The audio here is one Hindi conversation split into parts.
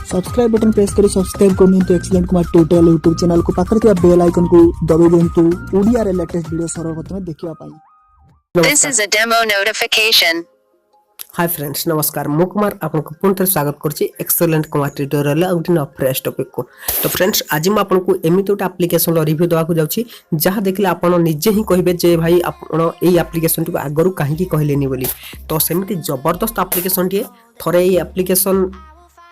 सब्सक्राइब बटन प्रेस करी सब्सक्राइब करनी तो excellent Kumar tutorial YouTube channel को पाखर थिबा बेल आइकन को दबाई दियंतु ओडिया रे लेटेस्ट वीडियो सर्वप्रथम देखिबा पाई। This is a demo notification. Hi friends नमस्कार मु कुमार आपको पुनः स्वागत करछि एक्सीलेंट कुमार ट्यूटोरियल आ गुटे फ्रेश टॉपिक को। तो फ्रेंड्स आज मैं आपको एमिति गोटे एप्लिकेशन रिव्यू देवा जाउछि जहाँ देखले आपण निजे ही कहबे जे भाई आपण एई एप्लिकेशन टी आगरु काहे कहलेनी बोली। तो सेमिति जबरदस्त एप्लिकेशन टी थरे एई एप्लिकेशन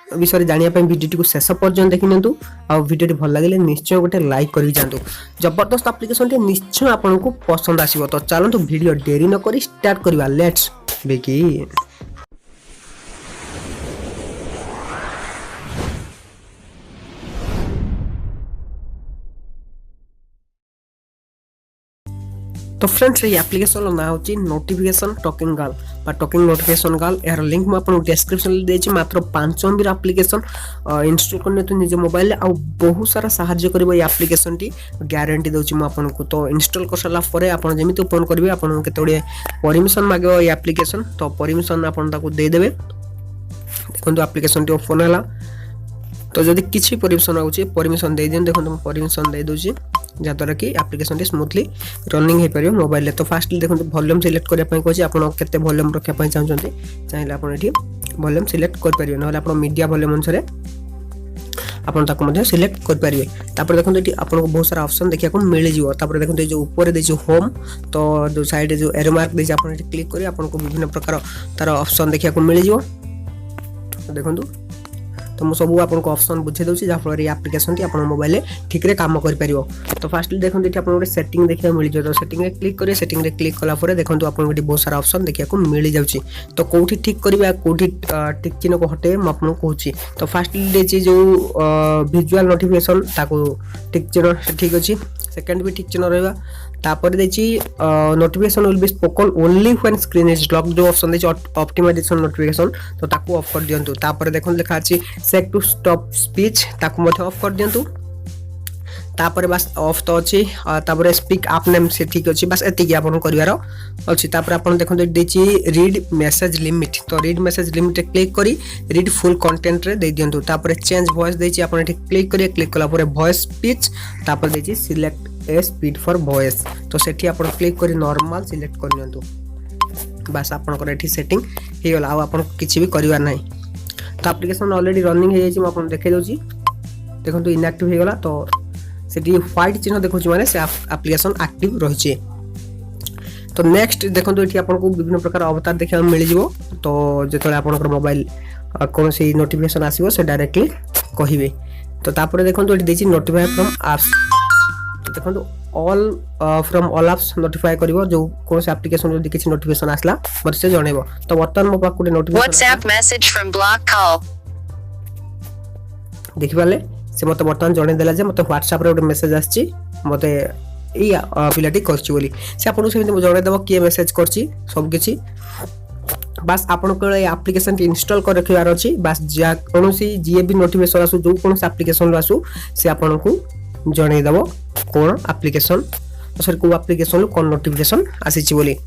विषय जानिया पे वीडियो को शेष पर्यंत देखि नंतु आ वीडियो भल लागले निश्चय गोटे लाइक करि जानतु। जबरदस्त एप्लिकेशन टी निश्चय आपन को पसंद आसीबो। तो चलंतु वीडियो देरी न करी स्टार्ट करबा। Let's begin. तो फ्रेंड्स ये एप्लिकेशन ना होची नोटिफिकेशन टॉकिंग गर्ल बा टॉकिंग नोटिफिकेशन गर्ल यार लिंक मैं आपन डिस्क्रिप्शन में देछि। मात्र 5 MB एप्लिकेशन इंस्टॉल करने तो निज मोबाइल आ बहुत सारा सहाय्य करबो ये एप्लिकेशन टी गारंटी दोछि मैं आपन को। तो इंस्टॉल कर सला परे आपन जेमिति ओपन करबे आपन केतोडे परमिशन मागो ये एप्लिकेशन तो परमिशन आपन ताको दे देबे। देखंतु एप्लिकेशन टी ओपन हला तो जदि किछि परमिशन आउछि परमिशन दे देन। देखंतु परमिशन दे दोछि जहाँद्वारा कि एप्लिकेशन टी स्मूथली रनिंग हो पार मोबाइल। तो फास्ट देखो वॉल्यूम सिलेक्ट करने को आपड़ केते वॉल्यूम रखा चाहते चाहिए आपड़ी वॉल्यूम सिलेक्ट करेंगे ना आप मीडिया वॉल्यूम अनुसार आपको सिलेक्ट करेंगे। देखो ये आपको बहुत सारा ऑप्शन देखा मिल जाए। देखो जो ऊपर देखे होम तो जो साइड जो एरो मार्क देखे आप क्लिक करेंगे आपको विभिन्न प्रकार तार ऑप्शन देखा मिल जाए। देखो तो मुझे सब आपको ऑप्शन बुझे दूसरी जहाँफल ये एप्लिकेशन टी मोबाइल ठीक रे काम कर पारिबो। तो फास्ट देखो ये आपको सेटिंग देखा मिल जाए। तो सेटिंग क्लिक करेंगे सेटिंग क्लिक कला देखो आपको बहुत सारा ऑप्शन देखा मिल जाऊँगी। तो कौटी ठीक करेंगे कौटी टिक चिन्ह को हटे मुझे कहूँ। तो फास्ट देखिए जो विजुअल नोटिफिकेशन ताको टिक चिन्ह ठीक अच्छी सेकेंड भी ठीक चिन्ह रहा। तापर देखिए notification will be spoken only when screen is lock जो ऑप्शन देखिए ऑप्टिमाइजेशन नोटिफिकेशन तो ताको ऑफ कर दियंतु। तापर देखो लिखा अछि सेट टू स्टॉप स्पीच ताको मथे ऑफ कर दियंतु। तापर बस ऑफ तो अच्छी तापर स्पीक आप नेम से ठीक अच्छी बस एति आपन करिवार अछि। तापर आपन देखो देखिए रीड मैसेज लिमिट तो रीड मैसेज लिमिट क्लिक करी रीड फुल कंटेंट रे दे दियंतु। तापर चेंज वॉइस देछि आपन क्लिक करिए क्लिक कला परे वॉइस स्पीच तापर देखिए select A speed for voice तो सेठी आपन क्लिक करी नॉर्मल सिलेक्ट कर नियंतु। बस आपन को एठी सेटिंग हे गला आ आपन किछि भी करिवार नाही। तो एप्लिकेशन ऑलरेडी रनिंग हे जाइछि आपन देखे दोछि। देखंतु इनएक्टिव हे गला तो सेठी व्हाइट चिन्ह देखौछि माने से एप्लिकेशन एक्टिव रहिछि। तो नेक्स्ट देखंतु एठी आपन को विभिन्न प्रकार अवतार देखा मिल जिवो। तो जेतले आपन मोबाइल कोन से नोटिफिकेशन आसीबो से डायरेक्टली कहिबे। तो तापर देखंतु एठी देछि नोटिफाई फ्रॉम एप्स तो देखंतु all from all apps notify करिवो जो कोन से एप्लिकेशन जदि किछि नोटिफिकेशन आसला मते से जणेबो। तो वर्तमान मो पाकुडे notification WhatsApp message from block call. देखि पाले से मते वर्तमान जणे देला जे मते WhatsApp रे ଗୋଟେ मेसेज आछि मते ई पिलाटी करछि बोली से आपन से जणे देबो के मेसेज करछि सब किछि। बस आपन को एप्लिकेशन इंस्टॉल कर रखिवार अछि। बस जा कोनोसी जे भी नोटिफिकेशन आसु जो कोनोसी एप्लिकेशन आसु से आपन को जणे देबो कोन एप्लिकेशन सर को एप्लिकेशन कोन नोटिफिकेशन आसीछि बोली।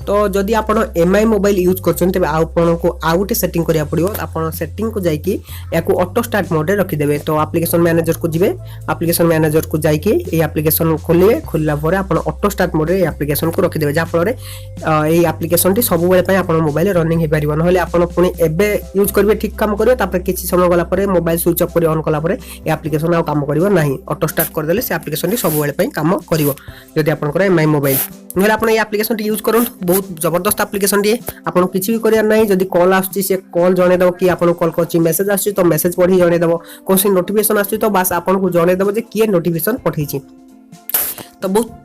तो जदि आपण एमआई मोबाइल यूज करछन तबे आपण को आउट सेटिंग करिया पड़ियो। आपण सेटिंग को जाई कि याको ऑटो स्टार्ट मोड रे रखि देबे। तो एप्लिकेशन मैनेजर को जिवे एप्लिकेशन मैनेजर को जाई कि ए एप्लिकेशन खोलिए खोलला परे आपण ऑटो स्टार्ट मोड रे एप्लिकेशन को रखि देबे जा फल रे ए एप्लिकेशन टी सब बेले पय आपण मोबाइल रनिंग हे परिबो। नहले आपण पुनी एबे यूज करबे ठीक काम करबे तापर किछि समय गला परे मोबाइल स्विच ऑफ करी ऑन कला परे ए एप्लिकेशन आ काम करिवो नाही। ऑटो स्टार्ट कर देले से एप्लिकेशन टी सब बेले पय काम करिवो जदि आपण करे एमआई मोबाइल। नहले आपण ए एप्लिकेशन टी यूज करन बहुत जबरदस्त एप्लिकेशन टी आपन किछि भी करिया नाही। जदि कॉल आछि से कॉल जणे दबो कि आपन कॉल करछि मेसेज आछि तो मेसेज पढी जणे दबो कोसी नोटिफिकेशन आछि तो बस आपन को जणे दबो जे किए नोटिफिकेशन पठैछि। तो बहुत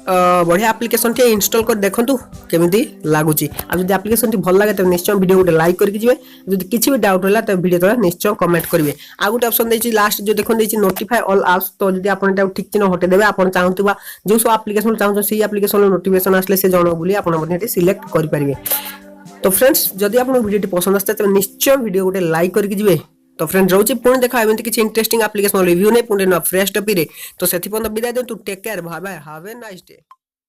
बढ़िया एप्लिकेशन टी इंस्टॉल कर देखंतु केमिति लागुची। आ जदि एप्लिकेशन टी भल लागे त निश्चय वीडियो गोटे लाइक करके जिवे। जदि किछि भी डाउट होला त वीडियो तले निश्चय कमेंट करिवे। आ गोटे ऑप्शन देछि लास्ट जो देखन देछि नोटिफाई ऑल एप्स तो जदि आपन टा ठीक चिन्ह हटे देबे आपन चाहंतुबा जो सब एप्लिकेशन चाहंतो सेही एप्लिकेशन नोटिफिकेशन आसले से जणो बोली आपन बनेटी सिलेक्ट करि परिवे। तो फ्रेंड्स जदि आपन वीडियो टी पसंद आस्ते त निश्चय वीडियो गोटे लाइक करके जिवे। तो फ्रेंड्स रोचे पुणी देखा एमती किछि इंटरेस्टिंग एप्लिकेशन रिव्यू नै पुणी न फ्रेश टॉपिक रे। तो सेथि पन विदाय देउ take care bye bye have a nice day.